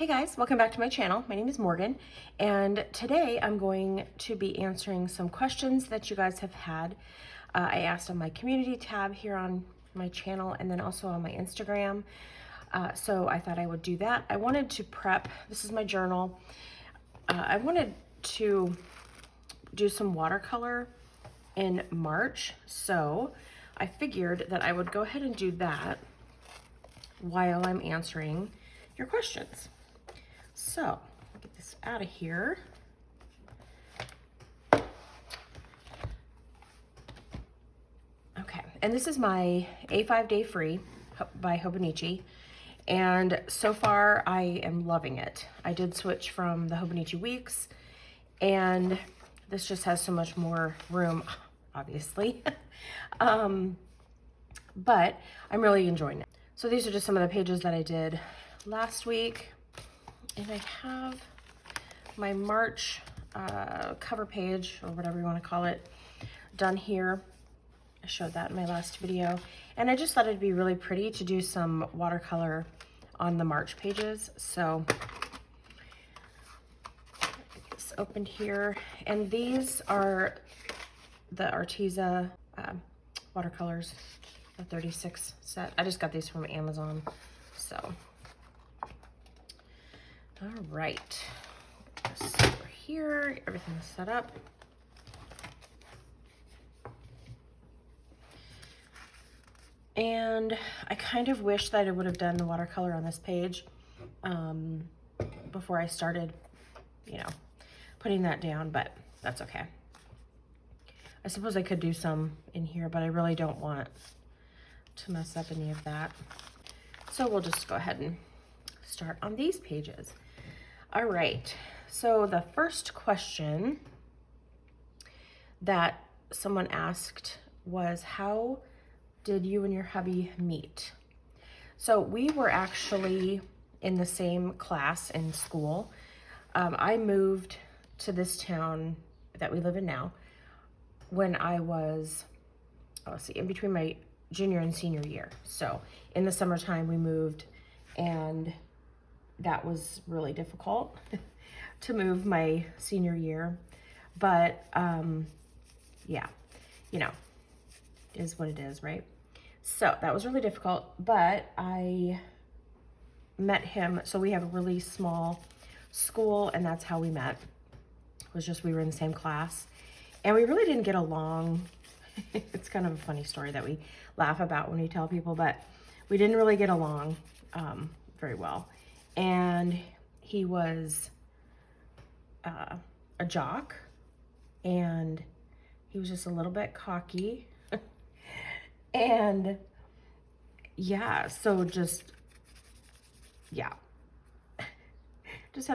Hey guys, welcome back to my channel. My name is Morgan, and today I'm going to be answering some questions that you guys have had. I asked on my community tab here on my channel and then also on my Instagram. So I thought I would do that. I wanted to prep, this is my journal. I wanted to do some watercolor in March, so I figured that I would go ahead and do that while I'm answering your questions. So, I'll get this out of here. Okay, and this is my A5 Day Free by Hobonichi. And so far, I am loving it. I did switch from the Hobonichi Weeks, and this just has so much more room, obviously. But I'm really enjoying it. So these are just some of the pages that I did last week. And I have my March cover page, or whatever you want to call it, done here. I showed that in my last video. And I just thought it'd be really pretty to do some watercolor on the March pages. So get this opened here. And these are the Arteza watercolors, the 36 set. I just got these from Amazon, so. All right, this over here, everything's set up. And I kind of wish that I would have done the watercolor on this page before I started, putting that down, but that's okay. I suppose I could do some in here, but I really don't want to mess up any of that. So we'll just go ahead and start on these pages. All right, so the first question that someone asked was, how did you and your hubby meet? So we were actually in the same class in school. I moved to this town that we live in now when I was, in between my junior and senior year. So in the summertime we moved, and that was really difficult to move my senior year. But yeah, is what it is, right? So that was really difficult, but I met him. So we have a really small school, and that's how we met. It was just, we were in the same class, and we really didn't get along. It's kind of a funny story that we laugh about when we tell people, but we didn't really get along very well. And he was a jock, and he was just a little bit cocky. And yeah, so just had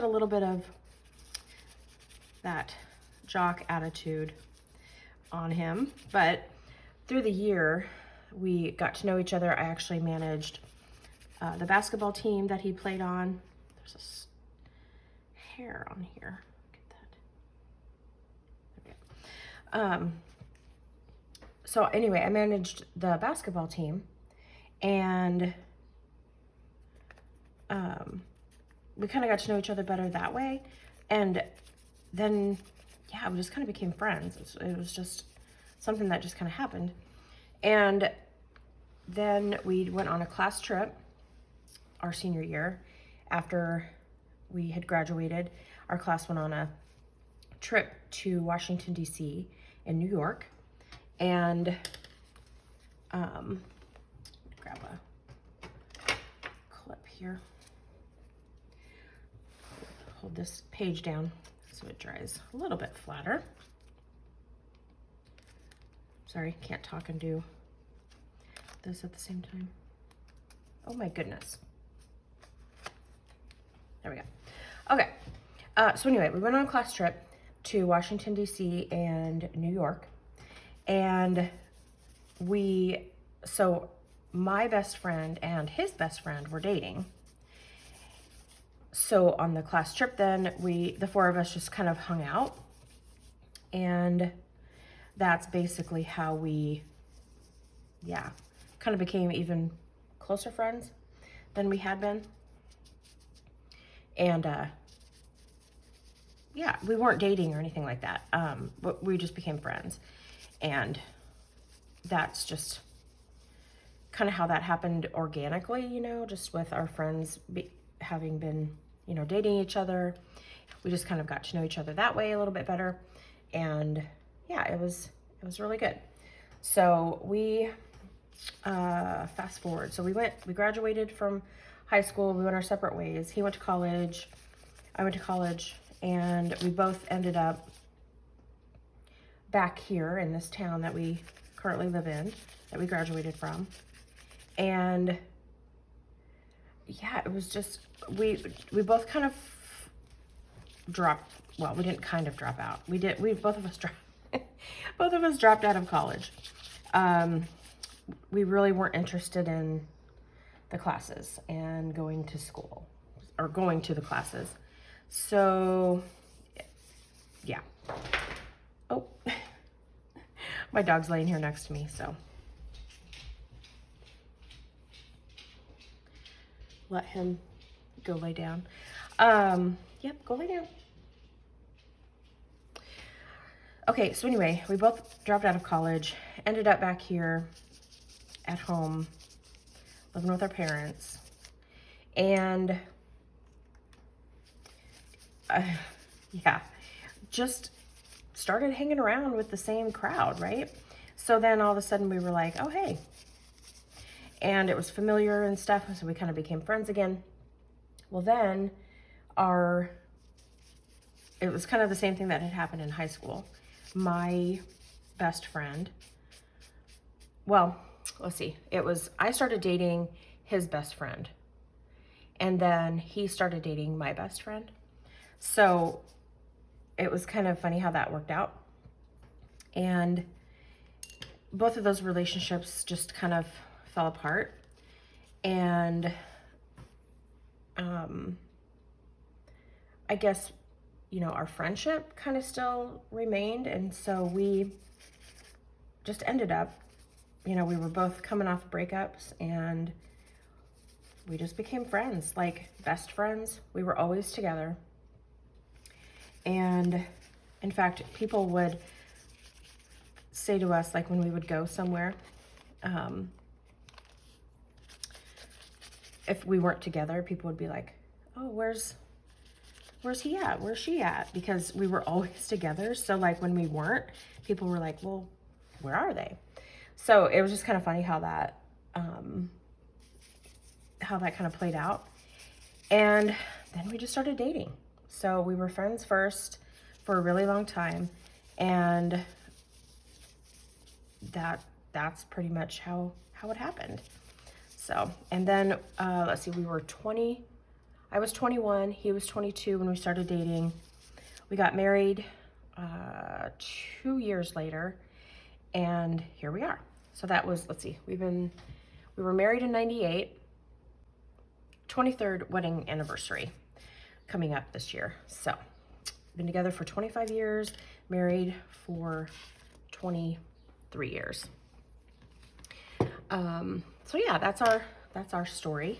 a little bit of that jock attitude on him. But through the year, we got to know each other. I actually managed the basketball team that he played on. There's a hair on here. Look at that. Okay. So anyway, I managed the basketball team, and we kind of got to know each other better that way. And then, yeah, we just kind of became friends. It was just something that just kind of happened. And then we went on a class trip our senior year. After we had graduated, our class went on a trip to Washington, D.C. and New York. And grab a clip here. Hold this page down so it dries a little bit flatter. Sorry, can't talk and do this at the same time. Oh my goodness. There we go. Okay, so anyway, we went on a class trip to Washington, D.C. and New York. And so my best friend and his best friend were dating. So on the class trip then, the four of us just kind of hung out. And that's basically how we, kind of became even closer friends than we had been. And yeah, we weren't dating or anything like that. But we just became friends. And that's just kind of how that happened organically, you know, just with our friends having been, you know, dating each other. We just kind of got to know each other that way a little bit better. And yeah, it was really good. So we, fast forward. So we graduated from high school. We went our separate ways. He went to college. I went to college, and we both ended up back here in this town that we currently live in, that we graduated from. And yeah, it was just, we both kind of dropped, well, we didn't kind of drop out. Both of us dropped out of college. We really weren't interested in the classes and going to school, or going to the classes. So yeah. Oh, my dog's laying here next to me, so let him go lay down. Yep, go lay down. Okay, so anyway, we both dropped out of college, ended up back here at home, living with our parents, and yeah, just started hanging around with the same crowd, right? So then all of a sudden we were like, oh, hey. And it was familiar and stuff, so we kind of became friends again. Well, then it was kind of the same thing that had happened in high school. My best friend, well, let's see, I started dating his best friend, and then he started dating my best friend. So it was kind of funny how that worked out. And both of those relationships just kind of fell apart. And I guess, you know, our friendship kind of still remained. And so we just ended up, you know, we were both coming off breakups, and we just became friends, like best friends. We were always together. And in fact, people would say to us, like when we would go somewhere, if we weren't together, people would be like, oh, where's he at? Where's she at? Because we were always together. So like when we weren't, people were like, well, where are they? So it was just kind of funny how that kind of played out. And then we just started dating. So we were friends first for a really long time. And that's pretty much how it happened. So, and then, let's see, I was 21, he was 22 when we started dating. We got married 2 years later, and here we are. So that was, let's see, we were married in 98, 23rd wedding anniversary coming up this year. So, been together for 25 years, married for 23 years. So yeah, that's our story.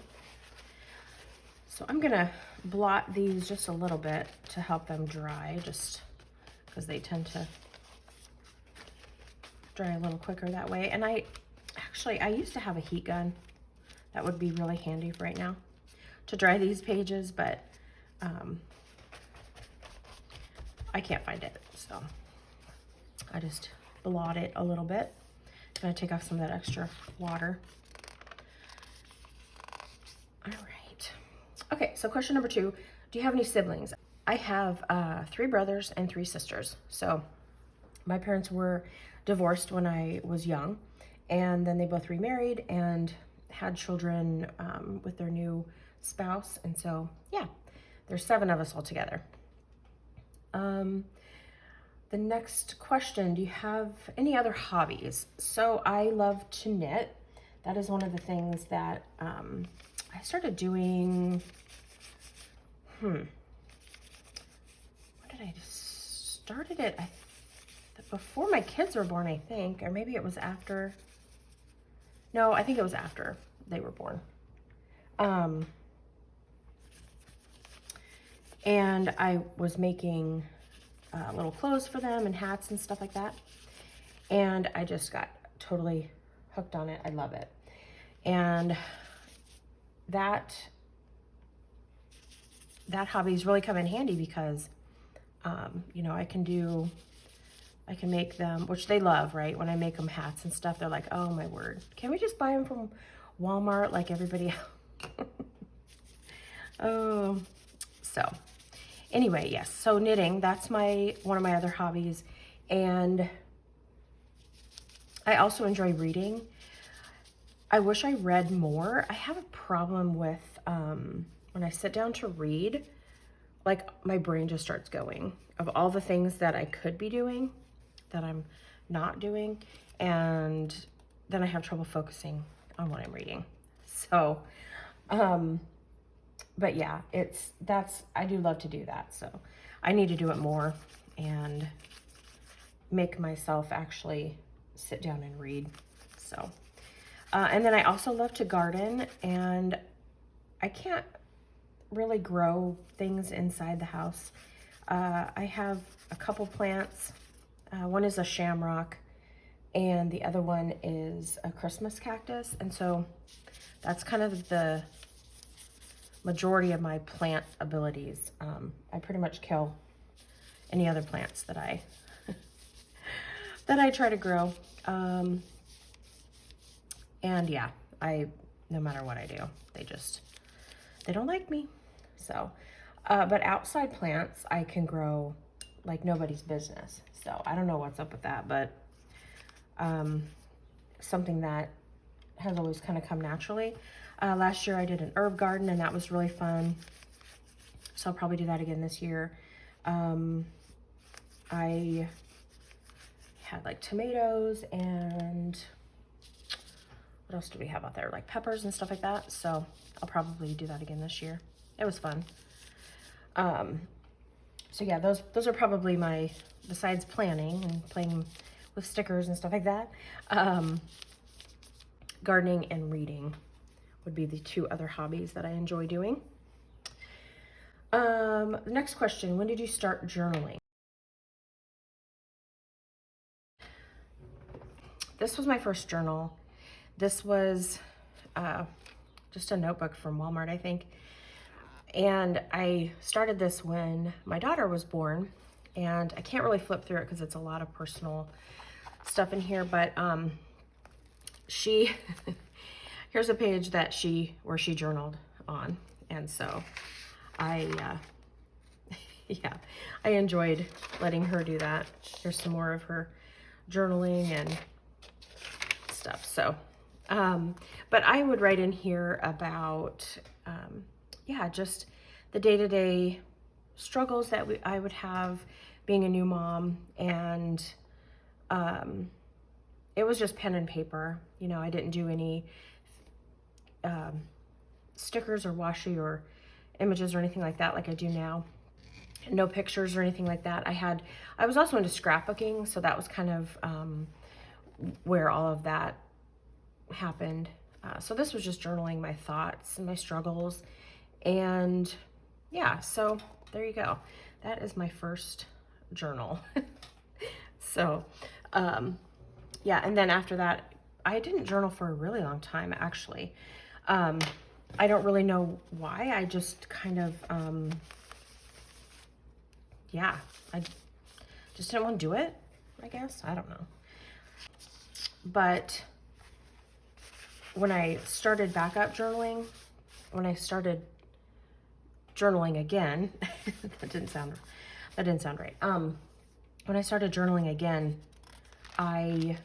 So I'm gonna blot these just a little bit to help them dry, just because they tend to dry a little quicker that way. And I used to have a heat gun that would be really handy right now to dry these pages, but I can't find it, so I just blot it a little bit. I'm gonna take off some of that extra water. All right. Okay, so question number 2, do you have any siblings? I have 3 brothers and 3 sisters. So my parents were divorced when I was young, and then they both remarried and had children with their new spouse. And so, yeah, there's 7 of us all together. The next question, do you have any other hobbies? So I love to knit. That is one of the things that I started doing, when did I started it? Before my kids were born, I think, or maybe it was after. No, I think it was after they were born. And I was making little clothes for them and hats and stuff like that. And I just got totally hooked on it. I love it. And that hobbies really come in handy because, you know, I can make them, which they love, right? When I make them hats and stuff, they're like, oh my word, can we just buy them from Walmart like everybody else? Oh, so anyway, yes. So knitting, that's one of my other hobbies. And I also enjoy reading. I wish I read more. I have a problem with when I sit down to read, like my brain just starts going of all the things that I could be doing that I'm not doing, and then I have trouble focusing on what I'm reading. So, but yeah, I do love to do that. So I need to do it more and make myself actually sit down and read. So, and then I also love to garden, and I can't really grow things inside the house. I have a couple plants. One is a shamrock and the other one is a Christmas cactus. And so that's kind of the majority of my plant abilities. I pretty much kill any other plants that I that I try to grow. And yeah, no matter what I do, they don't like me. So, but outside plants I can grow like nobody's business. So I don't know what's up with that, but something that has always kind of come naturally. Last year I did an herb garden, and that was really fun. So I'll probably do that again this year. I had like tomatoes, and what else do we have out there? Like peppers and stuff like that. So I'll probably do that again this year. It was fun. So yeah, those are probably besides planning and playing with stickers and stuff like that, gardening and reading would be the two other hobbies that I enjoy doing. The next question, when did you start journaling? This was my first journal. This was just a notebook from Walmart, I think. And I started this when my daughter was born, and I can't really flip through it because it's a lot of personal stuff in here, but here's a page where she journaled on. And so I enjoyed letting her do that. Here's some more of her journaling and stuff. So, but I would write in here about, just the day-to-day struggles that I would have being a new mom. And it was just pen and paper. You know, I didn't do any stickers or washi or images or anything like that like I do now. No pictures or anything like that. I was also into scrapbooking, so that was kind of where all of that happened. So this was just journaling my thoughts and my struggles. And yeah, so there you go. That is my first journal. So, yeah, and then after that, I didn't journal for a really long time, actually. I don't really know why. I just kind of, I just didn't want to do it, I guess. I don't know. But when I started back up journaling, when I started journaling again, that didn't sound right. When I started journaling again, I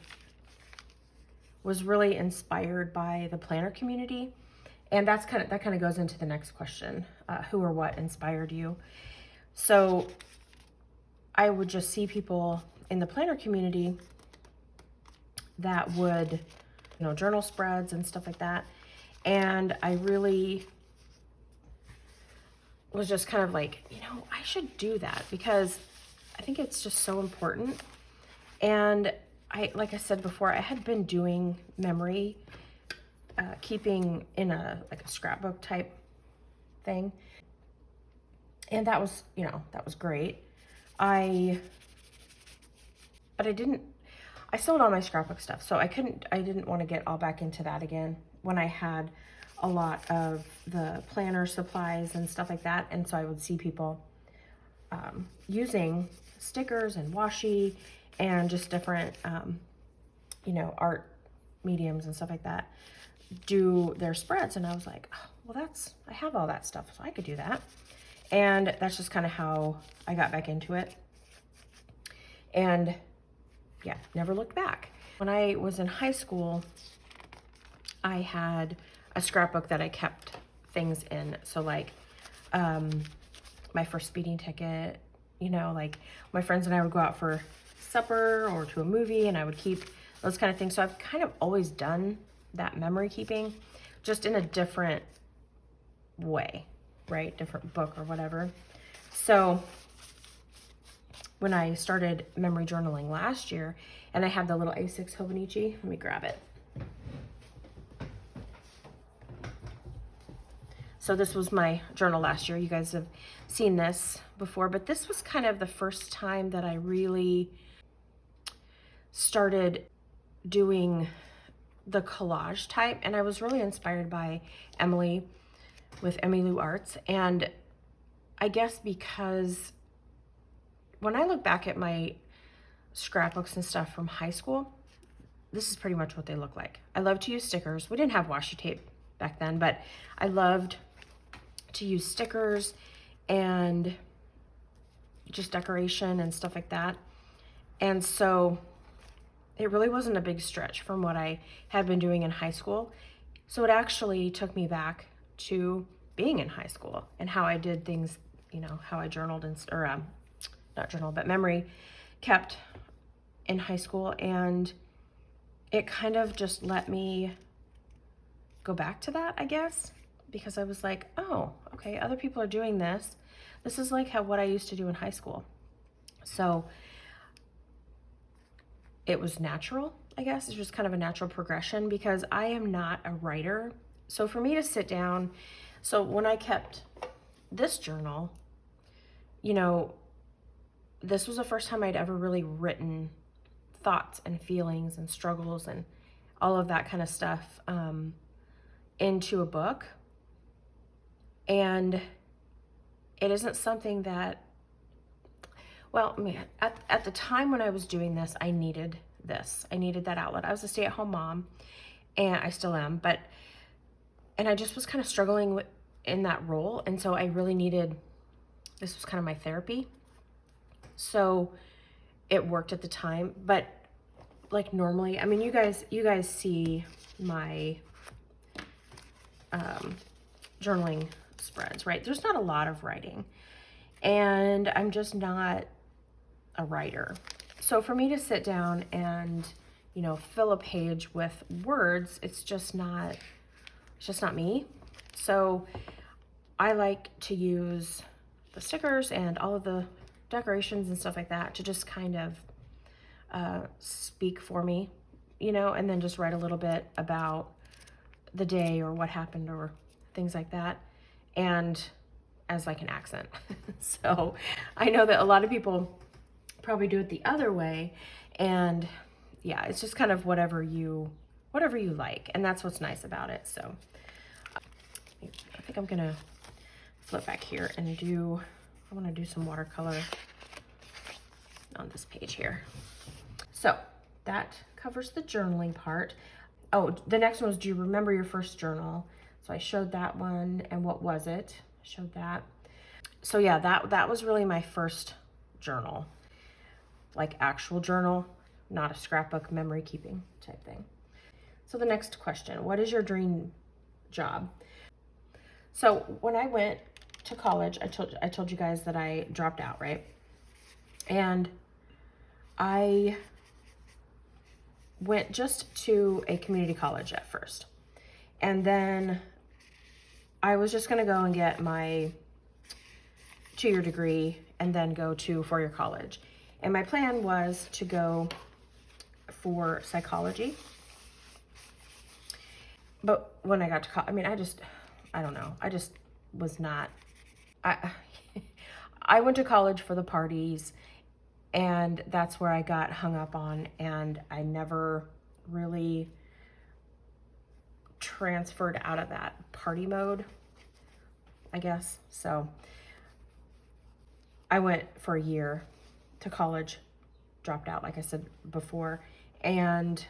was really inspired by the planner community. And that kind of goes into the next question. Who or what inspired you? So I would just see people in the planner community that would, journal spreads and stuff like that. And I really was just kind of like, I should do that because I think it's just so important. And like I said before, I had been doing memory keeping in a scrapbook type thing. And that was, you know, that was great. But I sold all my scrapbook stuff, so I didn't want to get all back into that again when I had a lot of the planner supplies and stuff like that. And so I would see people using stickers and washi and just different, you know, art mediums and stuff like that, do their spreads. And I was like, oh, well, I have all that stuff, so I could do that. And that's just kind of how I got back into it. And yeah, never looked back. When I was in high school, I had a scrapbook that I kept things in. So like my first speeding ticket, you know, like my friends and I would go out for supper or to a movie, and I would keep those kind of things. So I've kind of always done that memory keeping, just in a different way, right? Different book or whatever. So when I started memory journaling last year, and I have the little A6 Hobonichi, let me grab it. So this was my journal last year. You guys have seen this before, but this was kind of the first time that I really started doing the collage type. And I was really inspired by Emily with Emmylou Arts. And I guess because when I look back at my scrapbooks and stuff from high school, this is pretty much what they look like. I love to use stickers. We didn't have washi tape back then, but I loved to use stickers and just decoration and stuff like that. And so it really wasn't a big stretch from what I had been doing in high school. So it actually took me back to being in high school and how I did things, you know, how I journaled not journal, but memory kept in high school. And it kind of just let me go back to that, I guess, because I was like, oh, okay, other people are doing this. This is like what I used to do in high school. So it was natural, I guess. It's just kind of a natural progression because I am not a writer. So for me to sit down, so when I kept this journal, you know, this was the first time I'd ever really written thoughts and feelings and struggles and all of that kind of stuff into a book. And it isn't something that, well, man, at the time when I was doing this, I needed this. I needed that outlet. I was a stay-at-home mom, and I still am, and I just was kind of struggling in that role. And so I really needed, this was kind of my therapy. So it worked at the time, but like normally, I mean, you guys see my journaling spreads, right? There's not a lot of writing, and I'm just not a writer. So for me to sit down and, you know, fill a page with words, it's just not me. So I like to use the stickers and all of the decorations and stuff like that to just kind of speak for me, you know, and then just write a little bit about the day or what happened or things like that, and as like an accent. So I know that a lot of people probably do it the other way, and yeah, it's just kind of whatever you like, and that's what's nice about it. So I think I'm gonna flip back here and I want to do some watercolor on this page here. So that covers the journaling part. Oh, the next one was, do you remember your first journal? So I showed that one, and what was it? I showed that. So yeah, that was really my first journal, like actual journal, not a scrapbook memory keeping type thing. So the next question, what is your dream job? So when I went to college, I told you guys that I dropped out, right? And I went just to a community college at first. And then I was just gonna go and get my 2-year degree and then go to 4-year college. And my plan was to go for psychology. But when I got to college, I mean, I don't know. I just was not, I went to college for the parties, and that's where I got hung up on, and I never really transferred out of that party mode, I guess. So I went for a year to college, dropped out, like I said before. And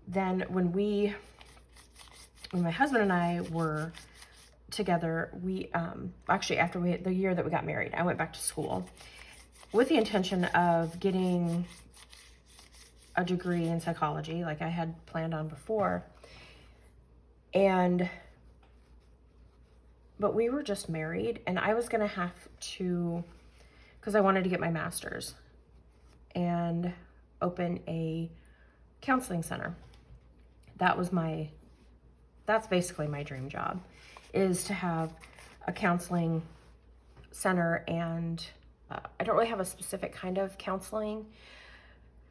then when my husband and I were together, we actually after the year that we got married, I went back to school with the intention of getting a degree in psychology like I had planned on before. But we were just married, and I was gonna have to, because I wanted to get my master's and open a counseling center. That's basically my dream job, is to have a counseling center. And I don't really have a specific kind of counseling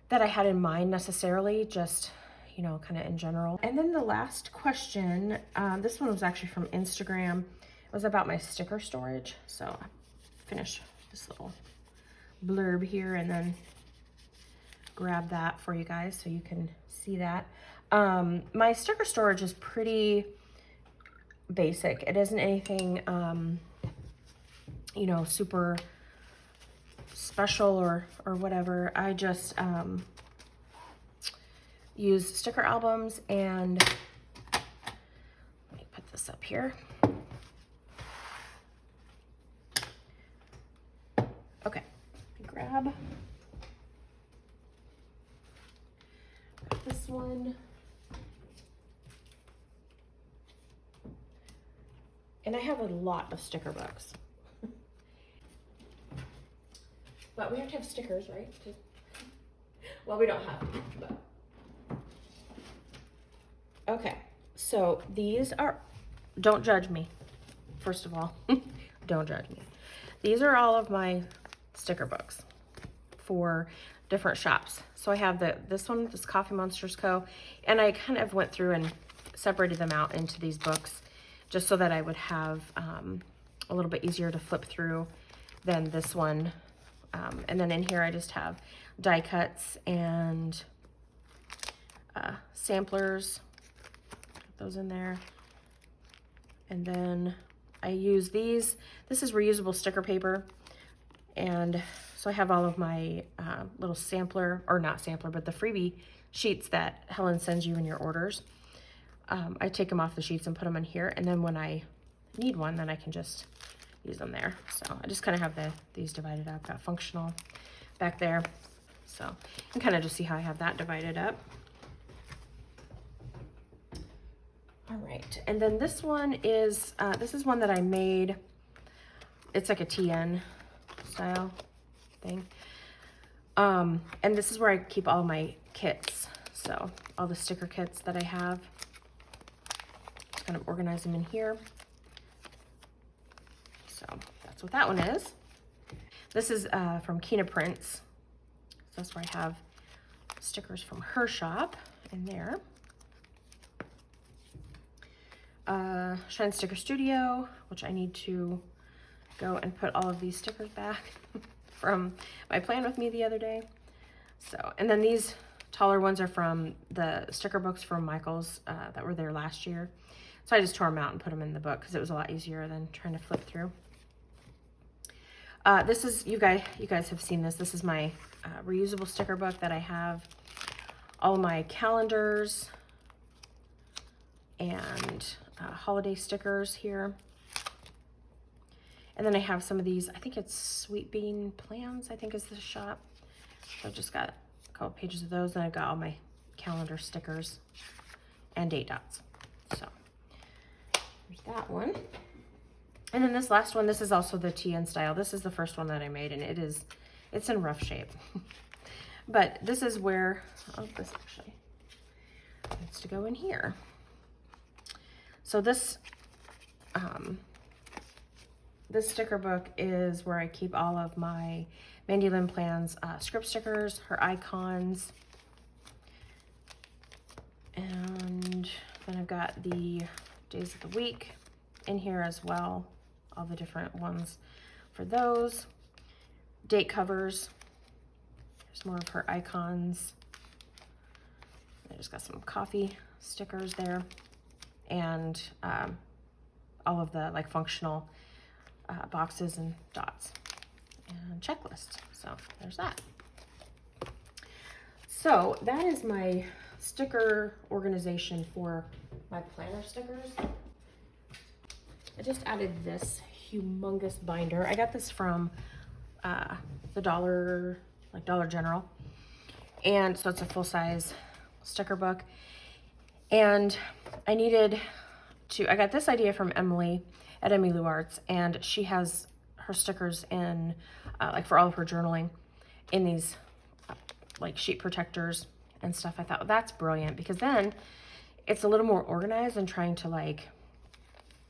that I had in mind necessarily, just, you know, kind of in general. And then the last question, this one was actually from Instagram. It was about my sticker storage. So I finish this little blurb here and then grab that for you guys so you can see that. My sticker storage is pretty basic. It isn't anything, you know, super special or whatever. I just use sticker albums, and let me put this up here. Okay, grab this one. And I have a lot of sticker books. But we have to have stickers, right? Well, we don't have them, but. Okay, so these are, don't judge me, first of all. Don't judge me. These are all of my sticker books for different shops. So I have this one, this Coffee Monsters Co. And I kind of went through and separated them out into these books just so that I would have a little bit easier to flip through than this one. And then in here I just have die cuts and samplers. Put those in there. And then I use these. This is reusable sticker paper. And so I have all of my little sampler, or not sampler, but the freebie sheets that Helen sends you in your orders. I take them off the sheets and put them in here. And then when I need one, then I can just use them there. So I just kind of have these divided up. Got functional back there. So you can kind of just see how I have that divided up. All right, and then this one is, this is one that I made. It's like a TN style thing. And this is where I keep all my kits. So all the sticker kits that I have, just kind of organize them in here. So that's what that one is. This is from Kina Prints. So that's where I have stickers from her shop in there. Shine Sticker Studio, which I need to go and put all of these stickers back from my plan with me the other day. So, and then these taller ones are from the sticker books from Michael's that were there last year. So I just tore them out and put them in the book because it was a lot easier than trying to flip through. This is, you guys have seen this. This is my reusable sticker book that I have all my calendars and holiday stickers here. And then I have some of these, I think it's Sweet Bean Plans, I think is the shop. So I've just got a couple pages of those, and I've got all my calendar stickers and date dots. So there's that one. And then this last one, this is also the TN style. This is the first one that I made, and it's in rough shape. But this is where, oh, this actually needs to go in here. So this, this sticker book is where I keep all of my Mandy Lynn Plans script stickers, her icons, and then I've got the days of the week in here as well. all the different ones for those. Date covers. There's more of her icons. I just got some coffee stickers there, and all of the like functional boxes and dots and checklists. So there's that. So that is my sticker organization for my planner stickers. I just added this humongous binder. I got this from the Dollar General. And so it's a full-size sticker book. And I got this idea from Emily at Emmylou Arts, and she has her stickers in, like for all of her journaling, in these like sheet protectors and stuff. I thought, well, that's brilliant, because then it's a little more organized than trying to like,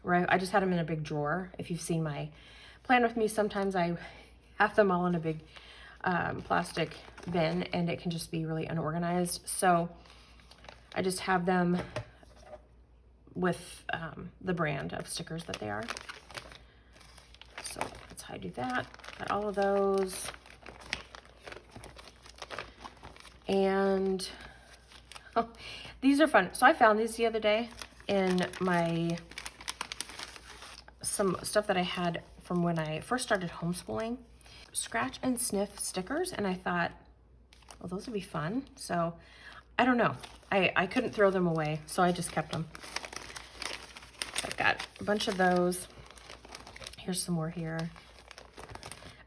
right? I just had them in a big drawer. If you've seen my plan with me, sometimes I have them all in a big plastic bin, and it can just be really unorganized. So I just have them with the brand of stickers that they are. So that's how I do that. Got all of those. And oh, these are fun. So I found these the other day in some stuff that I had from when I first started homeschooling. Scratch and sniff stickers, and I thought, well, those would be fun. So I don't know. I couldn't throw them away, so I just kept them. I've got a bunch of those. Here's some more here.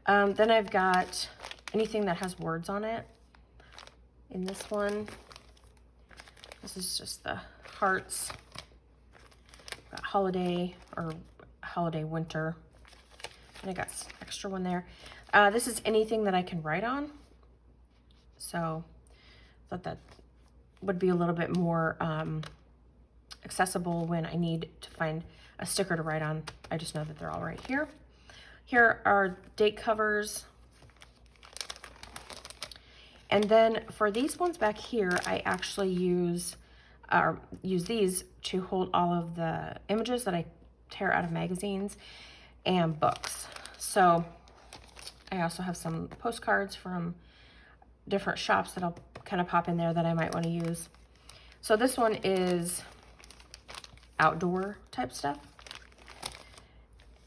Then I've got anything that has words on it. In this one, this is just the hearts. Got holiday or holiday winter. And I got extra one there. This is anything that I can write on. So I thought that would be a little bit more accessible when I need to find a sticker to write on. I just know that they're all right here. Here are date covers. And then for these ones back here, I actually use these to hold all of the images that I tear out of magazines and books. So I also have some postcards from different shops that I'll kind of pop in there that I might want to use. So this one is outdoor type stuff.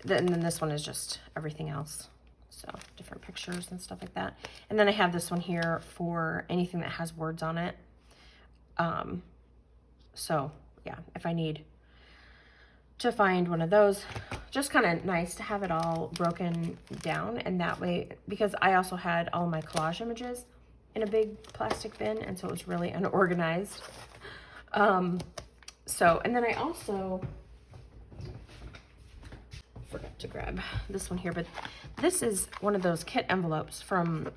And then this one is just everything else. So different pictures and stuff like that. And then I have this one here for anything that has words on it. So yeah, if I need to find one of those, just kind of nice to have it all broken down. And that way, because I also had all my collage images in a big plastic bin, and so it was really unorganized. And then I also forgot to grab this one here, but this is one of those kit envelopes from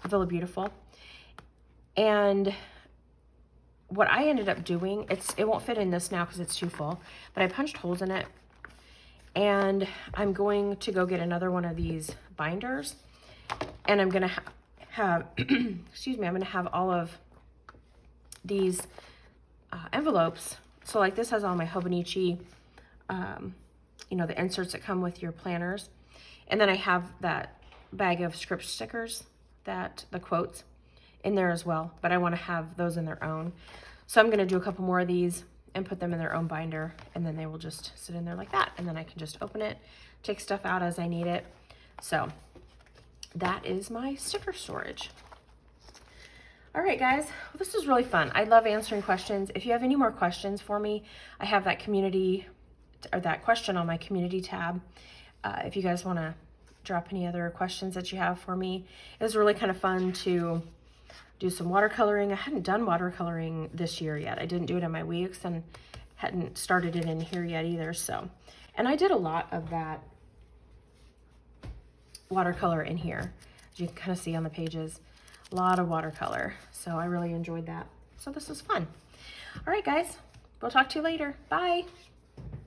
Villa Beautiful. And what I ended up doing, it won't fit in this now because it's too full, but I punched holes in it, and I'm going to go get another one of these binders, and I'm gonna have excuse me, I'm gonna have all of these envelopes. So like this has all my Hobonichi, you know, the inserts that come with your planners, and then I have that bag of script stickers, the quotes in there as well, but I want to have those in their own. So I'm going to do a couple more of these and put them in their own binder, and then they will just sit in there like that, and then I can just open it, take stuff out as I need it. So that is my sticker storage. All right, guys, well, this is really fun. I love answering questions. If you have any more questions for me, I have that community, or that question on my community tab. If you guys want to drop any other questions that you have for me. It was really kind of fun to do some watercoloring. I hadn't done watercoloring this year yet. I didn't do it in my weeks and hadn't started it in here yet either. So, and I did a lot of that watercolor in here. As you can kind of see on the pages, a lot of watercolor. So I really enjoyed that. So this was fun. All right, guys, we'll talk to you later. Bye.